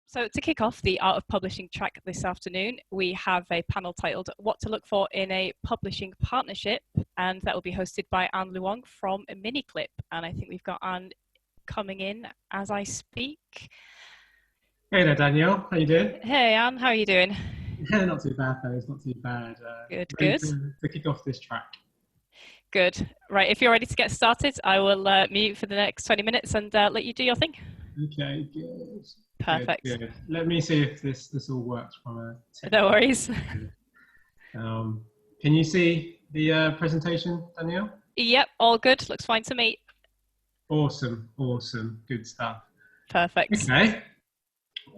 So to kick off the Art of Publishing track this afternoon, we have a panel titled What to Look For in a Publishing Partnership, and that will be hosted by Luong from Miniclip. And I think we've got Anne coming in as I speak. Hey there, Danielle. How you doing? Hey, Anne. How are you doing? Yeah, not too bad, thanks. Not too bad. Good, Ready good. to kick off this track. Good. Right, if you're ready to get started, I will mute for the next 20 minutes and let you do your thing. Okay, good. Perfect. Good. Let me see if this all works from a No worries. Can you see the presentation, Danielle? Yep, all good. Looks fine to me. Awesome. Good stuff. Perfect. Okay,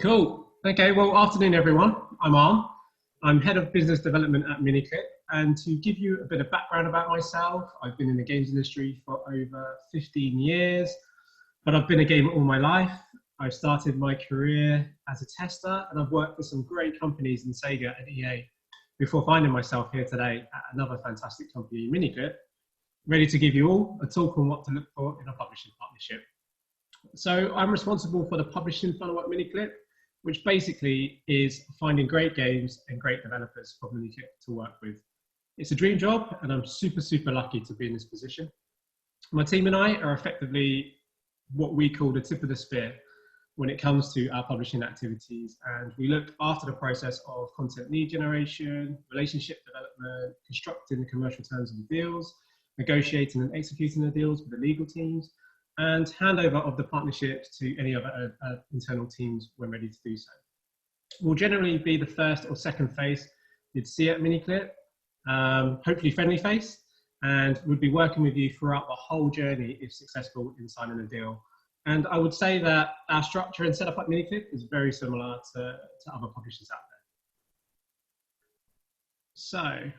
cool. Okay, well, afternoon, everyone. I'm Arm. I'm Head of Business Development at Miniclip. And to give you a bit of background about myself, I've been in the games industry for over 15 years, but I've been a gamer all my life. I started my career as a tester, and I've worked for some great companies in Sega and EA before finding myself here today at another fantastic company, Miniclip, ready to give you all a talk on what to look for in a publishing partnership. So I'm responsible for the publishing funnel at Miniclip, which basically is finding great games and great developers for Miniclip to work with. It's a dream job, and I'm super lucky to be in this position. My team and I are effectively what we call the tip of the spear when it comes to our publishing activities, and we look after the process of content lead generation, relationship development, constructing the commercial terms of the deals, negotiating and executing the deals with the legal teams, and handover of the partnerships to any other internal teams when ready to do so. We'll generally be the first or second face you'd see at Miniclip, hopefully friendly face, and we'd be working with you throughout the whole journey if successful in signing a deal. And I would say that our structure and setup at Miniclip is very similar to other publishers out there. So,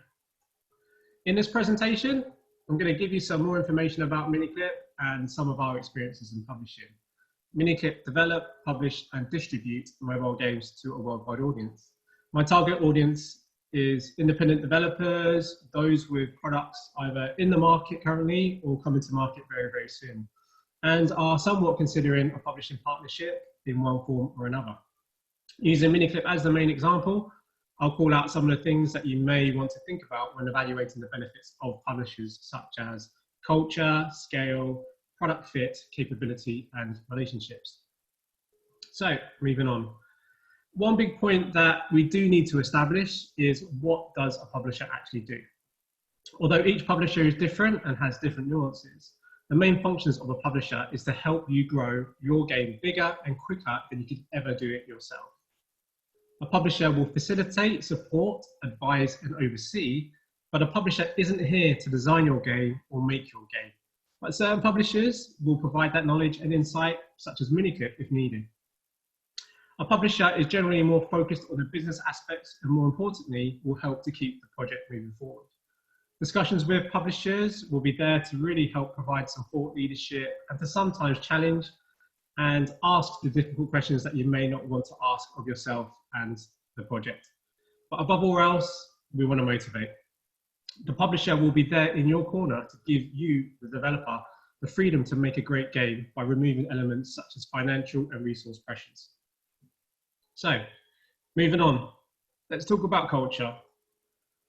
in this presentation, I'm going to give you some more information about Miniclip and some of our experiences in publishing. Miniclip develop, publish, and distribute mobile games to a worldwide audience. My target audience is independent developers, those with products either in the market currently or coming to market very soon, and are somewhat considering a publishing partnership in one form or another. Using Miniclip as the main example, I'll call out some of the things that you may want to think about when evaluating the benefits of publishers, such as culture, scale, product fit, capability, and relationships. So, moving on. One big point that we do need to establish is, what does a publisher actually do? Although each publisher is different and has different nuances, the main functions of a publisher is to help you grow your game bigger and quicker than you could ever do it yourself. A publisher will facilitate, support, advise, and oversee, but a publisher isn't here to design your game or make your game. But certain publishers will provide that knowledge and insight, such as Miniclip, if needed. A publisher is generally more focused on the business aspects and, more importantly, will help to keep the project moving forward. Discussions with publishers will be there to really help provide some thought leadership and to sometimes challenge and ask the difficult questions that you may not want to ask of yourself and the project. But above all else, we want to motivate. The publisher will be there in your corner to give you, the developer, the freedom to make a great game by removing elements such as financial and resource pressures. So, moving on, let's talk about culture.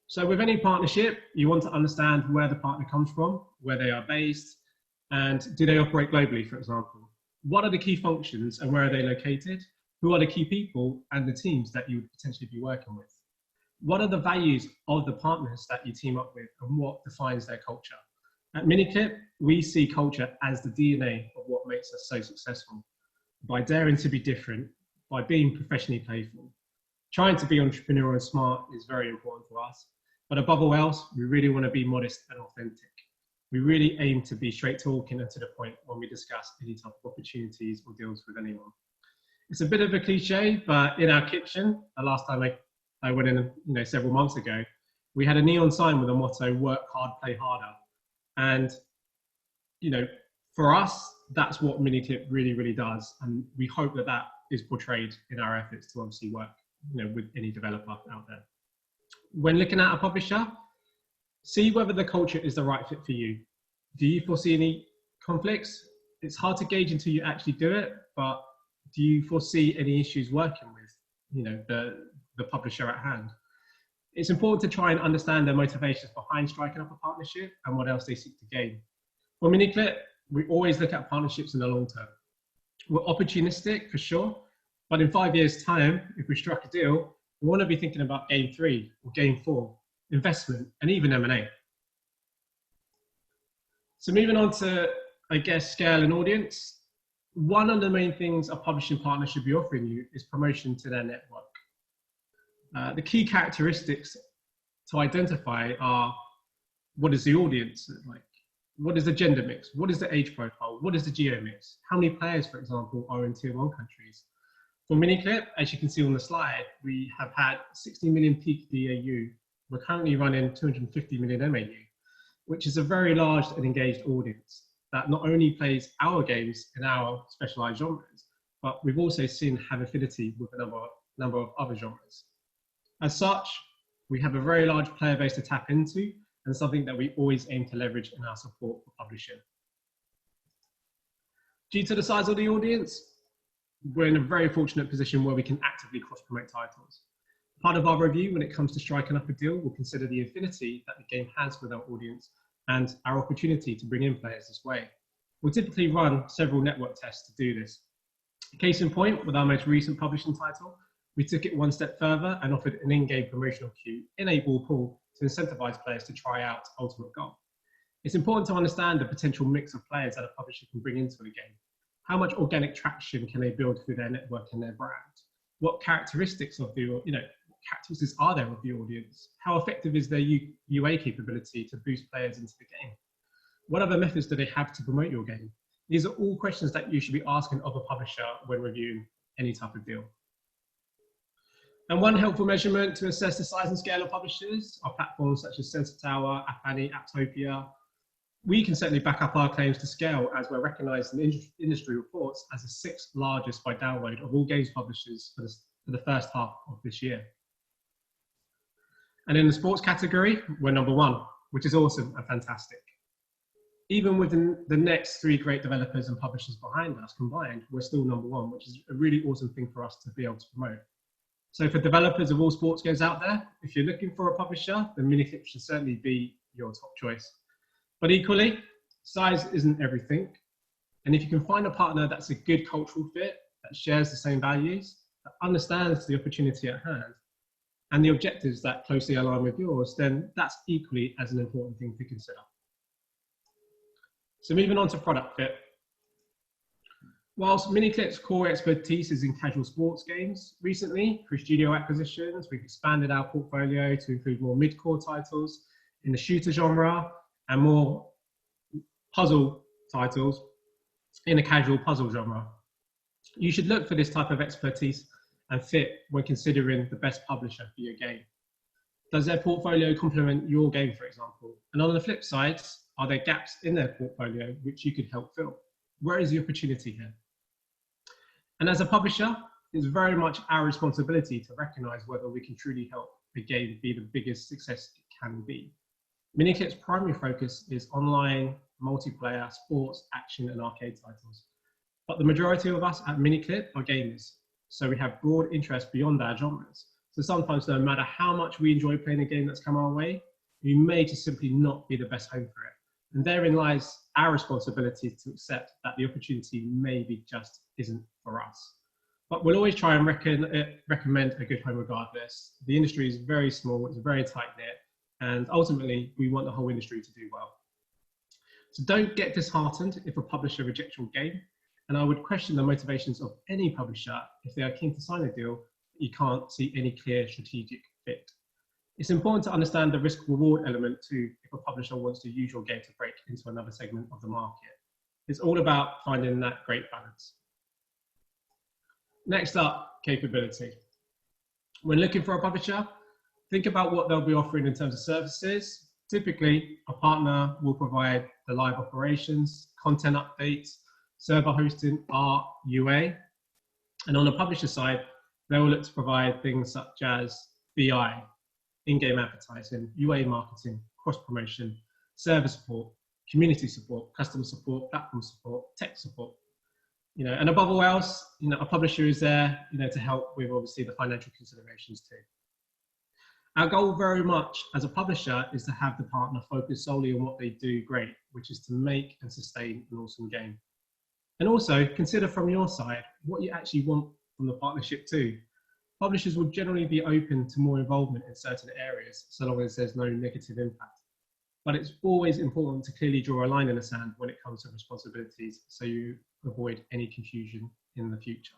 So with any partnership, you want to understand where the partner comes from, where they are based, and do they operate globally, for example? What are the key functions and where are they located? Who are the key people and the teams that you would potentially be working with? What are the values of the partners that you team up with, and what defines their culture? At Miniclip, we see culture as the DNA of what makes us so successful. By daring to be different, by being professionally playful. Trying to be entrepreneurial and smart is very important for us. But above all else, we really want to be modest and authentic. We really aim to be straight talking and to the point when we discuss any type of opportunities or deals with anyone. It's a bit of a cliche, but in our kitchen, the last time I went in, several months ago, we had a neon sign with a motto, work hard, play harder. And, for us, that's what Miniclip really does. And we hope that that is portrayed in our efforts to obviously work, with any developer out there. When looking at a publisher, see whether the culture is the right fit for you. Do you foresee any conflicts? It's hard to gauge until you actually do it, but do you foresee any issues working with the publisher at hand? It's important to try and understand their motivations behind striking up a partnership and what else they seek to gain. For Miniclip, we always look at partnerships in the long term. We're opportunistic for sure, but in 5 years' time, if we struck a deal, we want to be thinking about game 3 or game 4, investment, and even M&A. So moving on to, I guess, scale and audience. One of the main things a publishing partner should be offering you is promotion to their network. The key characteristics to identify are: what is the audience like? What is the gender mix? What is the age profile? What is the geo mix? How many players, for example, are in tier 1 countries? For Miniclip, as you can see on the slide, we have had 60 million peak DAU. We're currently running 250 million MAU, which is a very large and engaged audience that not only plays our games in our specialized genres, but we've also seen have affinity with a number of other genres. As such, we have a very large player base to tap into, and something that we always aim to leverage in our support for publishing. Due to the size of the audience, we're in a very fortunate position where we can actively cross-promote titles. Part of our review when it comes to striking up a deal will consider the affinity that the game has with our audience and our opportunity to bring in players this way. We'll typically run several network tests to do this. Case in point, with our most recent publishing title, we took it one step further and offered an in-game promotional queue in a ball pool to incentivize players to try out Ultimate Goal. It's important to understand the potential mix of players that a publisher can bring into a game. How much organic traction can they build through their network and their brand? What characteristics of the, what characteristics are there of the audience? How effective is their UA capability to boost players into the game? What other methods do they have to promote your game? These are all questions that you should be asking of a publisher when reviewing any type of deal. And one helpful measurement to assess the size and scale of publishers are platforms such as Sensor Tower, App Annie, Apptopia. We can certainly back up our claims to scale, as we're recognized in industry reports as the 6th largest by download of all games publishers for the first half of this year. And in the sports category, we're number 1, which is awesome and fantastic. Even with the next 3 great developers and publishers behind us combined, we're still number 1, which is a really awesome thing for us to be able to promote. So for developers of all sports games out there, if you're looking for a publisher, then Miniclip should certainly be your top choice. But equally, size isn't everything. And if you can find a partner that's a good cultural fit, that shares the same values, that understands the opportunity at hand, and the objectives that closely align with yours, then that's equally as an important thing to consider. So moving on to product fit. Whilst Miniclip's core expertise is in casual sports games, recently, through studio acquisitions, we've expanded our portfolio to include more mid-core titles in the shooter genre and more puzzle titles in the casual puzzle genre. You should look for this type of expertise and fit when considering the best publisher for your game. Does their portfolio complement your game, for example? And on the flip side, are there gaps in their portfolio which you could help fill? Where is the opportunity here? And as a publisher, it's very much our responsibility to recognize whether we can truly help the game be the biggest success it can be. Miniclip's primary focus is online, multiplayer, sports, action, and arcade titles. But the majority of us at Miniclip are gamers, so we have broad interests beyond our genres. So sometimes, no matter how much we enjoy playing a game that's come our way, we may just simply not be the best home for it. And therein lies our responsibility to accept that the opportunity maybe just isn't for us. But we'll always try and recommend a good home regardless. The industry is very small, it's very tight-knit, and ultimately we want the whole industry to do well. So don't get disheartened if a publisher rejects your game, and I would question the motivations of any publisher if they are keen to sign a deal but you can't see any clear strategic fit. It's important to understand the risk-reward element too if a publisher wants to use your game to break into another segment of the market. It's all about finding that great balance. Next up, capability. When looking for a publisher, think about what they'll be offering in terms of services. Typically, a partner will provide the live operations, content updates, server hosting, art, UA. And on the publisher side, they will look to provide things such as BI, in-game advertising, UA marketing, cross-promotion, server support, community support, customer support, platform support, tech support. And above all else, a publisher is there, to help with obviously the financial considerations too. Our goal very much as a publisher is to have the partner focus solely on what they do great, which is to make and sustain an awesome game. And also consider from your side what you actually want from the partnership too. Publishers will generally be open to more involvement in certain areas, so long as there's no negative impact. But it's always important to clearly draw a line in the sand when it comes to responsibilities, so you avoid any confusion in the future.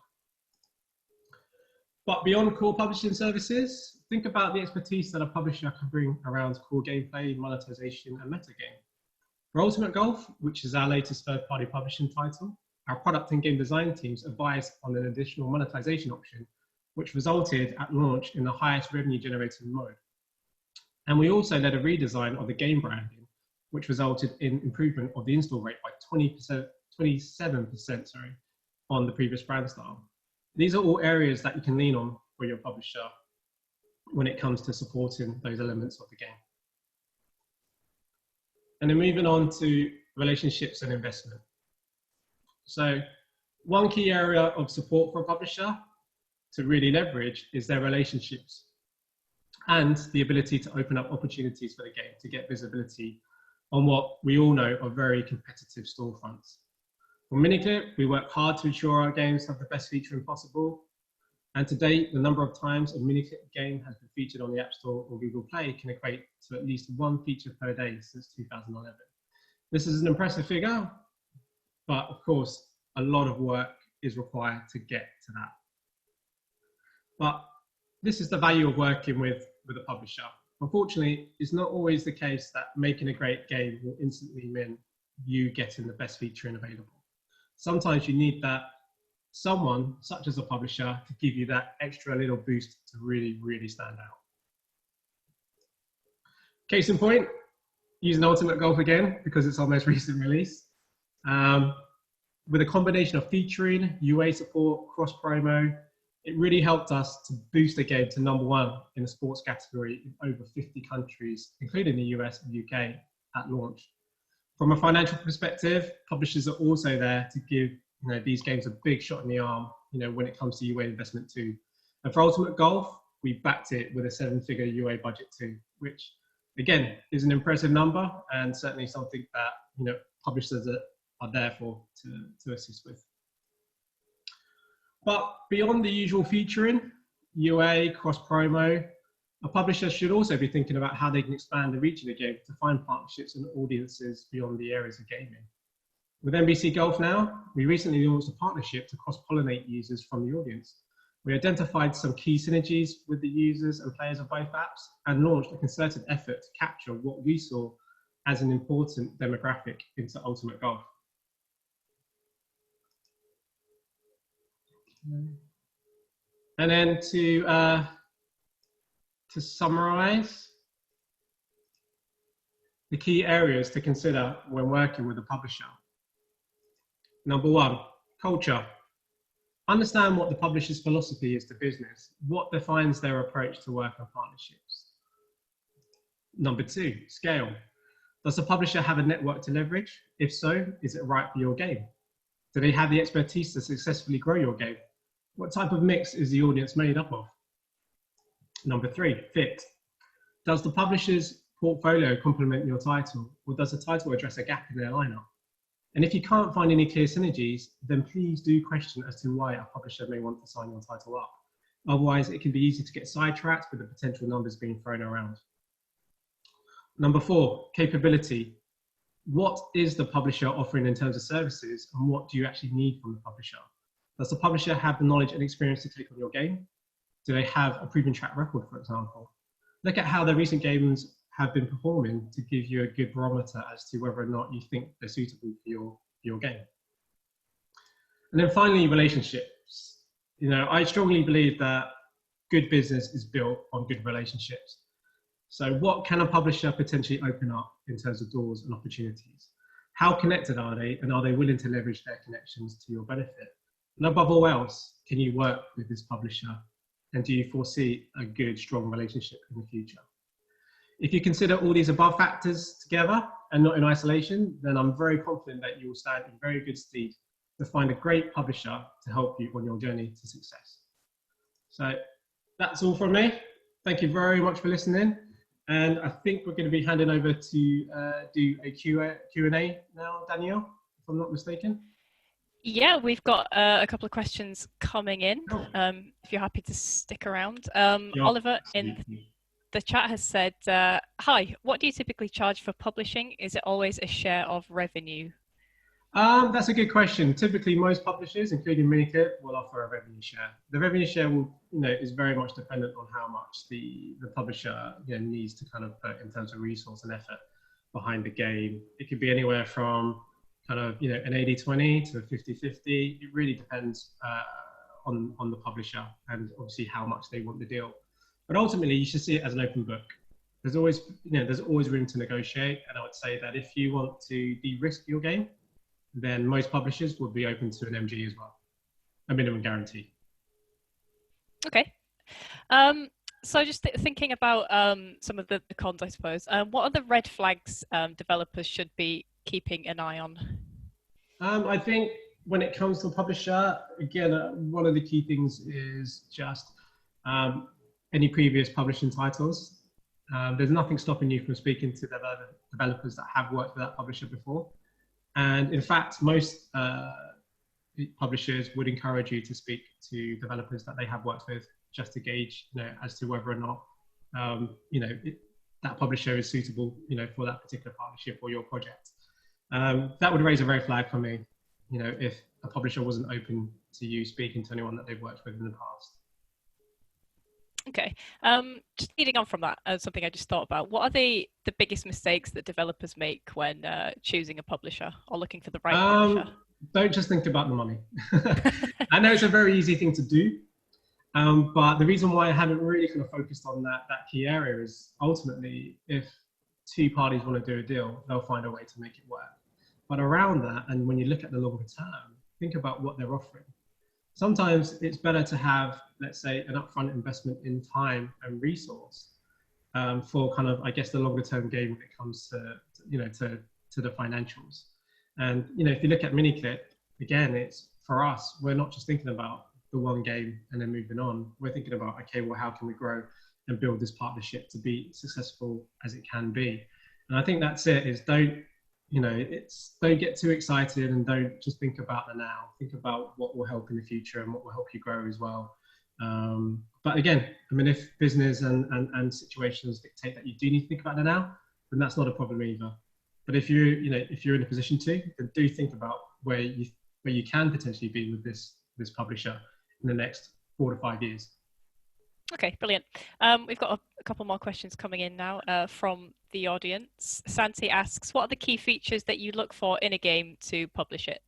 But beyond core publishing services, think about the expertise that a publisher can bring around core gameplay, monetization, and metagame. For Ultimate Golf, which is our latest third-party publishing title, our product and game design teams advised on an additional monetization option, which resulted at launch in the highest revenue generating mode. And we also led a redesign of the game branding, which resulted in improvement of the install rate by 27% on the previous brand style. These are all areas that you can lean on for your publisher when it comes to supporting those elements of the game. And then moving on to relationships and investment. So one key area of support for a publisher to really leverage is their relationships and the ability to open up opportunities for the game to get visibility on what we all know are very competitive storefronts. For Miniclip, we work hard to ensure our games have the best featuring possible. And to date, the number of times a Miniclip game has been featured on the App Store or Google Play can equate to at least one feature per day since 2011. This is an impressive figure, but of course, a lot of work is required to get to that. But this is the value of working with a publisher. Unfortunately, it's not always the case that making a great game will instantly mean you getting the best featuring available. Sometimes you need that someone, such as a publisher, to give you that extra little boost to really, really stand out. Case in point, using Ultimate Golf again, because it's our most recent release. With a combination of featuring, UA support, cross-promo, it really helped us to boost the game to #1 in the sports category in over 50 countries, including the US and UK at launch. From a financial perspective, publishers are also there to give these games a big shot in the arm, when it comes to UA investment too. And for Ultimate Golf, we backed it with a 7-figure UA budget too, which again is an impressive number and certainly something that publishers are there for to assist with. But beyond the usual featuring, UA, cross-promo, a publisher should also be thinking about how they can expand the reach of the game to find partnerships and audiences beyond the areas of gaming. With NBC Golf now, we recently launched a partnership to cross-pollinate users from the audience. We identified some key synergies with the users and players of both apps and launched a concerted effort to capture what we saw as an important demographic into Ultimate Golf. And then to summarize, the key areas to consider when working with a publisher. #1, culture. Understand what the publisher's philosophy is to business, what defines their approach to work and partnerships. #2, scale. Does the publisher have a network to leverage? If so, is it right for your game? Do they have the expertise to successfully grow your game? What type of mix is the audience made up of? #3, fit. Does the publisher's portfolio complement your title, or does the title address a gap in their lineup? And if you can't find any clear synergies, then please do question as to why a publisher may want to sign your title up. Otherwise, it can be easy to get sidetracked with the potential numbers being thrown around. #4, capability. What is the publisher offering in terms of services, and what do you actually need from the publisher? Does the publisher have the knowledge and experience to take on your game? Do they have a proven track record, for example? Look at how their recent games have been performing to give you a good barometer as to whether or not you think they're suitable for your game. And then finally, relationships. I strongly believe that good business is built on good relationships. So what can a publisher potentially open up in terms of doors and opportunities? How connected are they, and are they willing to leverage their connections to your benefit? And above all else, can you work with this publisher? And do you foresee a good, strong relationship in the future? If you consider all these above factors together and not in isolation, then I'm very confident that you will stand in very good stead to find a great publisher to help you on your journey to success. So that's all from me. Thank you very much for listening. And I think we're going to be handing over to do a Q&A now, Danielle, if I'm not mistaken. Yeah, we've got a couple of questions coming in. Oh. If you're happy to stick around. Yeah, Oliver absolutely. in the chat has said, hi, what do you typically charge for publishing? Is it always a share of revenue? That's a good question. Typically, most publishers, including Miniclip, will offer a revenue share. The revenue share will, is very much dependent on how much the publisher needs to kind of put in terms of resource and effort behind the game. It could be anywhere from kind of an 80-20 to a 50-50. It really depends on the publisher and obviously how much they want the deal. But ultimately, you should see it as an open book. There's always room to negotiate, and I would say that if you want to de-risk your game, then most publishers would be open to an MG as well, a minimum guarantee. Okay. So just thinking about some of the cons, I suppose. What are the red flags developers should be keeping an eye on? I think when it comes to a publisher, again, one of the key things is just any previous publishing titles. There's nothing stopping you from speaking to developers that have worked with that publisher before. And in fact, most publishers would encourage you to speak to developers that they have worked with just to gauge, as to whether or not, that publisher is suitable, for that particular partnership or your project. That would raise a red flag for me, if a publisher wasn't open to you speaking to anyone that they've worked with in the past. Okay, just leading on from that, something I just thought about. What are the biggest mistakes that developers make when choosing a publisher or looking for the right publisher? Don't just think about the money. I know it's a very easy thing to do, but the reason why I haven't really kind of focused on that key area is ultimately, if two parties want to do a deal, they'll find a way to make it work. But around that, and when you look at the longer term, think about what they're offering. Sometimes it's better to have, let's say, an upfront investment in time and resource for kind of, I guess, the longer term game when it comes to the financials. And, if you look at Miniclip, again, it's for us, we're not just thinking about the one game and then moving on. We're thinking about, okay, well, how can we grow and build this partnership to be successful as it can be? And I think that's it, is don't get too excited and don't just think about the now. Think about what will help in the future and what will help you grow as well. But again, if business and situations dictate that you do need to think about the now, then that's not a problem either. But if you're in a position to, then do think about where you can potentially be with this publisher in the next 4 to 5 years. Okay, brilliant. We've got a couple more questions coming in now from the audience. Santi asks, what are the key features that you look for in a game to publish it?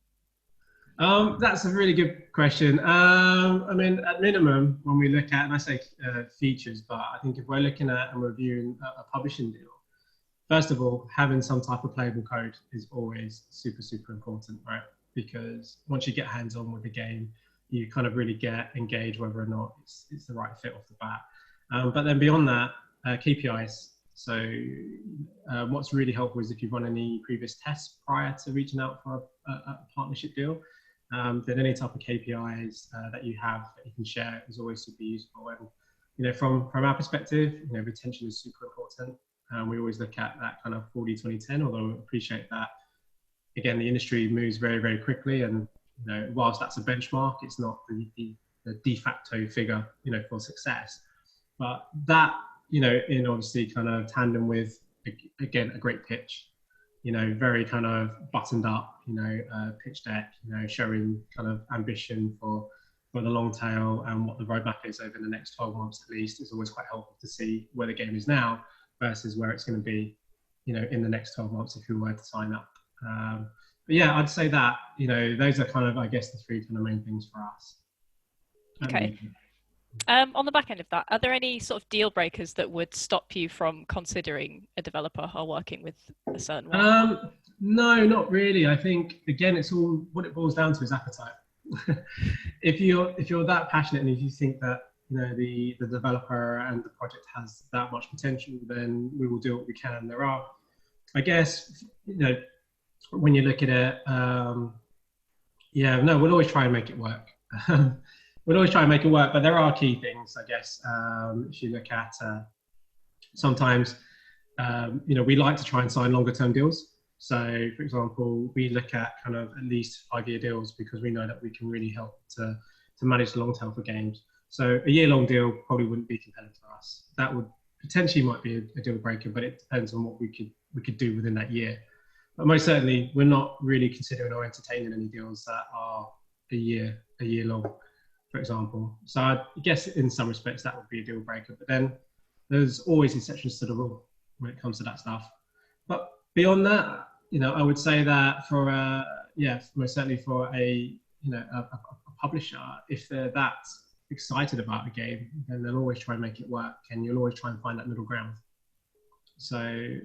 That's a really good question. At minimum, when we look at, and I say features, but I think if we're looking at and reviewing a publishing deal, first of all, having some type of playable code is always super, super important, right? Because once you get hands-on with the game, you kind of really get engaged whether or not it's the right fit off the bat. But then beyond that, KPIs. So what's really helpful is if you've run any previous tests prior to reaching out for a partnership deal, then any type of KPIs that you have that you can share is always super useful. And from our perspective, retention is super important. We always look at that kind of 40-20-10, although I appreciate that, again, the industry moves very, very quickly, and whilst that's a benchmark, it's not the de facto figure, for success. But that, in obviously kind of tandem with, again, a great pitch, very kind of buttoned up, pitch deck, showing kind of ambition for the long tail and what the roadmap is over the next 12 months at least, is always quite helpful to see where the game is now versus where it's going to be, in the next 12 months if you were to sign up. But yeah, I'd say that, those are kind of, I guess, the three kind of main things for us. Okay. On the back end of that, are there any sort of deal breakers that would stop you from considering a developer or working with a certain one? No, not really. I think, again, it's all, what it boils down to is appetite. If you're that passionate and if you think that, the developer and the project has that much potential, then we will do what we can. There are, I guess, when you look at it, Yeah, no, we'll always try and make it work. We'll always try and make it work, but there are key things, I guess. If you look at sometimes, we like to try and sign longer term deals. So, for example, we look at kind of at least 5-year deals because we know that we can really help to manage the long tail for games. So, a year-long deal probably wouldn't be compelling for us. That would potentially might be a deal breaker, but it depends on what we could do within that year. But most certainly, we're not really considering or entertaining any deals that are a year long, for example. So I guess in some respects that would be a deal breaker. But then there's always exceptions to the rule when it comes to that stuff. But beyond that, I would say that for most certainly for a publisher, if they're that excited about a game, then they'll always try and make it work, and you'll always try and find that middle ground. So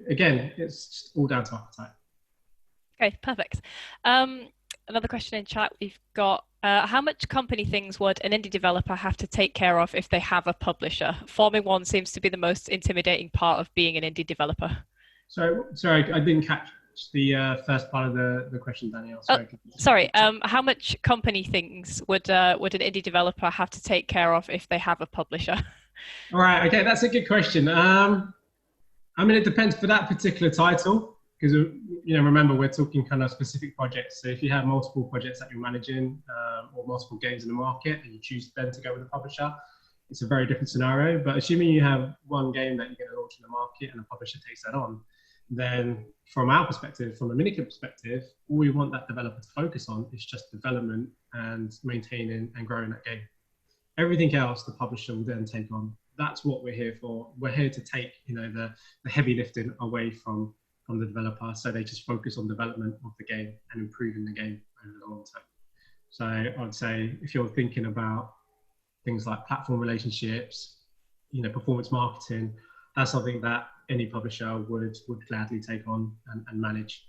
again, it's just all down to appetite. Okay, perfect. Another question in chat we've got, how much company things would an indie developer have to take care of if they have a publisher? Forming one seems to be the most intimidating part of being an indie developer. Sorry, I didn't catch the first part of the question, Danielle. Sorry. How much company things would an indie developer have to take care of if they have a publisher? All right, okay, that's a good question. It depends for that particular title, because remember, we're talking kind of specific projects. So if you have multiple projects that you're managing, or multiple games in the market, and you choose then to go with a publisher, it's a very different scenario. But assuming you have one game that you're going to launch in the market and a publisher takes that on, then from our perspective, from a Miniclip perspective, all we want that developer to focus on is just development and maintaining and growing that game. Everything else the publisher will then take on. That's what we're here for. We're here to take the heavy lifting away from the developer, so they just focus on development of the game and improving the game over the long term. So I'd say if you're thinking about things like platform relationships, performance marketing, that's something that any publisher would gladly take on and manage.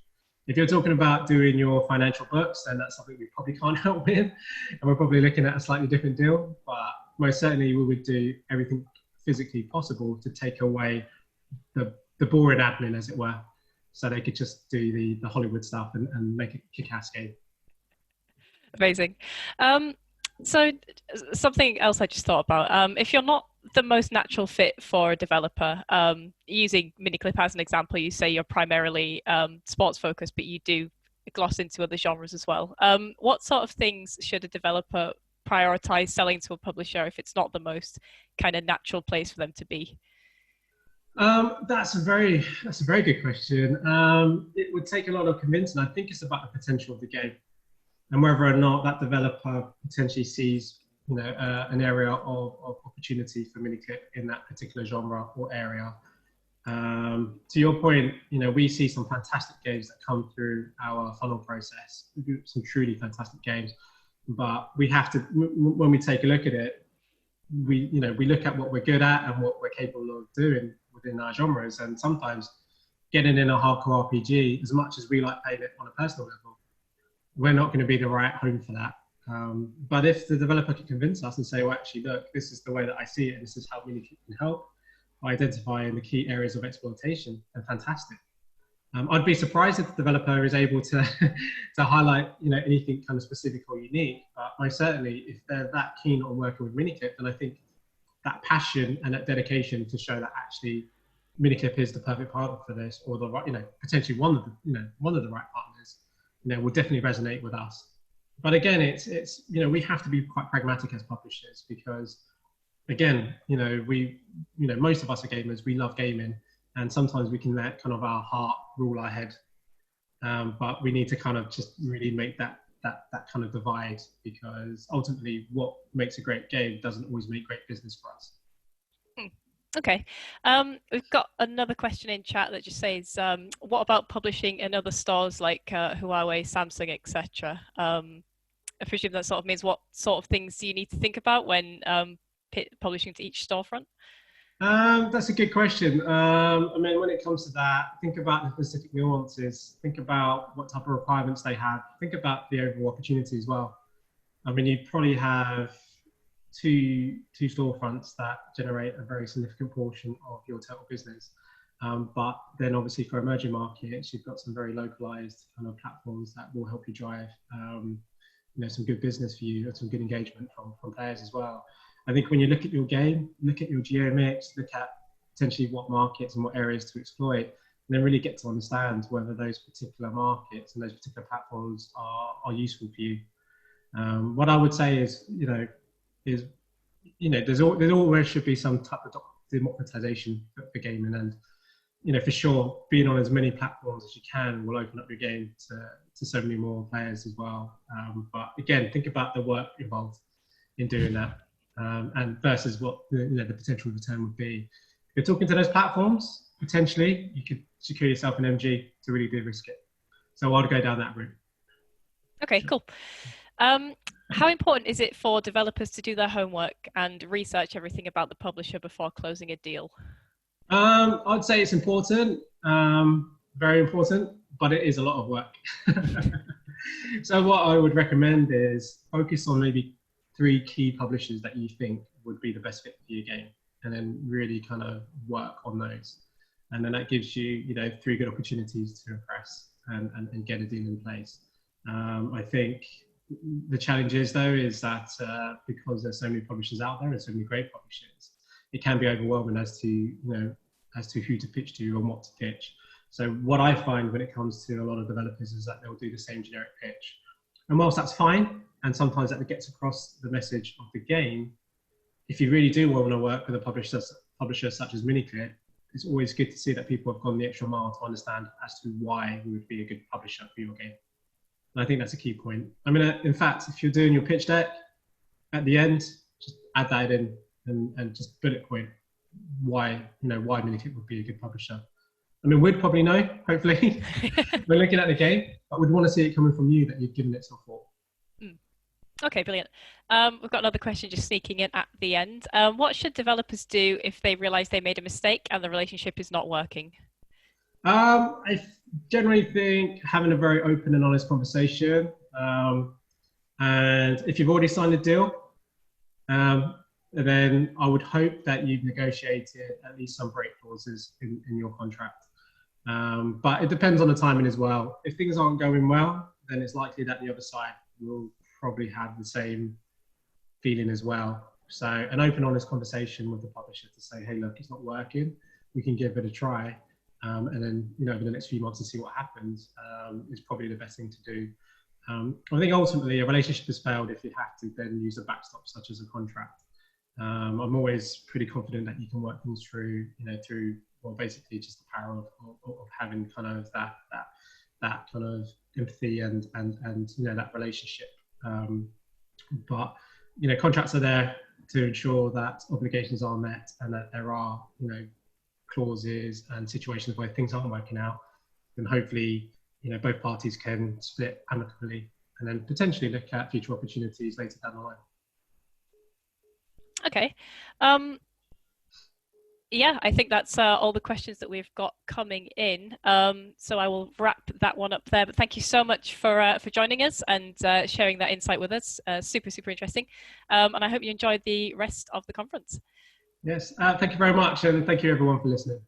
If you're talking about doing your financial books, then that's something we probably can't help with, and we're probably looking at a slightly different deal. But most certainly we would do everything physically possible to take away the boring admin, as it were, so they could just do the Hollywood stuff and make it kick-ass game. Amazing. So something else I just thought about, if you're not the most natural fit for a developer, using Miniclip as an example, you say you're primarily sports focused, but you do gloss into other genres as well. What sort of things should a developer prioritize selling to a publisher if it's not the most kind of natural place for them to be? That's a very good question. It would take a lot of convincing. I think it's about the potential of the game and whether or not that developer potentially sees an area of opportunity for Miniclip in that particular genre or area. To your point, we see some fantastic games that come through our funnel process, some truly fantastic games, but we have to, when we take a look at it, we look at what we're good at and what we're capable of doing within our genres, and sometimes getting in a hardcore RPG, as much as we like playing it on a personal level, we're not going to be the right home for that. But if the developer can convince us and say, well, actually, look, this is the way that I see it, and this is how Miniclip can help by identifying the key areas of exploitation, then fantastic. I'd be surprised if the developer is able to highlight anything kind of specific or unique, but most certainly if they're that keen on working with Miniclip, then I think that passion and that dedication to show that actually Miniclip is the perfect partner for this, or the right, potentially one of the right partners, will definitely resonate with us. But again, it's we have to be quite pragmatic as publishers, because again, most of us are gamers, we love gaming, and sometimes we can let kind of our heart rule our head. But we need to kind of just really make that kind of divide, because ultimately what makes a great game doesn't always make great business for us. Okay. We've got another question in chat that just says, what about publishing in other stores like Huawei, Samsung, etc.? I presume that sort of means what sort of things do you need to think about when publishing to each storefront? That's a good question. When it comes to that, think about the specific nuances, think about what type of requirements they have, think about the overall opportunity as well. You probably have two storefronts that generate a very significant portion of your total business. But then obviously for emerging markets, you've got some very localized kind of platforms that will help you drive some good business for you and some good engagement from players as well. I think when you look at your game, look at your geo mix, look at potentially what markets and what areas to exploit, and then really get to understand whether those particular markets and those particular platforms are useful for you. What I would say is, there's always should be some type of democratization for gaming, and for sure, being on as many platforms as you can will open up your game to so many more players as well. But again, think about the work involved in doing that, and versus what the potential return would be. If you're talking to those platforms, potentially you could secure yourself an MG to really de-risk it. So I'd go down that route. Okay, cool. How important is it for developers to do their homework and research everything about the publisher before closing a deal? I'd say it's important, very important, but it is a lot of work. So what I would recommend is focus on maybe 3 key publishers that you think would be the best fit for your game, and then really kind of work on those. And then that gives you, 3 good opportunities to impress and get a deal in place. I think the challenge is that because there's so many publishers out there and so many great publishers, it can be overwhelming as to who to pitch to and what to pitch. So what I find when it comes to a lot of developers is that they'll do the same generic pitch. And whilst that's fine, and sometimes that gets across the message of the game, if you really do want to work with a publisher such as Miniclip, it's always good to see that people have gone the extra mile to understand as to why we would be a good publisher for your game. And I think that's a key point. I mean, in fact, if you're doing your pitch deck, at the end, just add that in and just bullet point why Miniclip would be a good publisher. I mean, we'd probably know, hopefully, we're looking at the game, but we'd want to see it coming from you that you've given it some thought. Okay, brilliant. We've got another question just sneaking in at the end. What should developers do if they realize they made a mistake and the relationship is not working? I generally think having a very open and honest conversation. And if you've already signed a deal, then I would hope that you've negotiated at least some break clauses in your contract. But it depends on the timing as well. If things aren't going well, then it's likely that the other side will probably have the same feeling as well. So an open, honest conversation with the publisher to say, hey, look, it's not working. We can give it a try. And then, over the next few months to see what happens is probably the best thing to do. I think ultimately a relationship has failed if you have to then use a backstop such as a contract. I'm always pretty confident that you can work things through, basically just the power of having kind of that kind of empathy and that relationship. But contracts are there to ensure that obligations are met and that there are clauses and situations where things aren't working out, then hopefully both parties can split amicably and then potentially look at future opportunities later down the line. Okay. Yeah, I think that's all the questions that we've got coming in. So I will wrap that one up there. But thank you so much for joining us and sharing that insight with us. Super, super interesting. And I hope you enjoyed the rest of the conference. Yes, thank you very much. And thank you everyone for listening.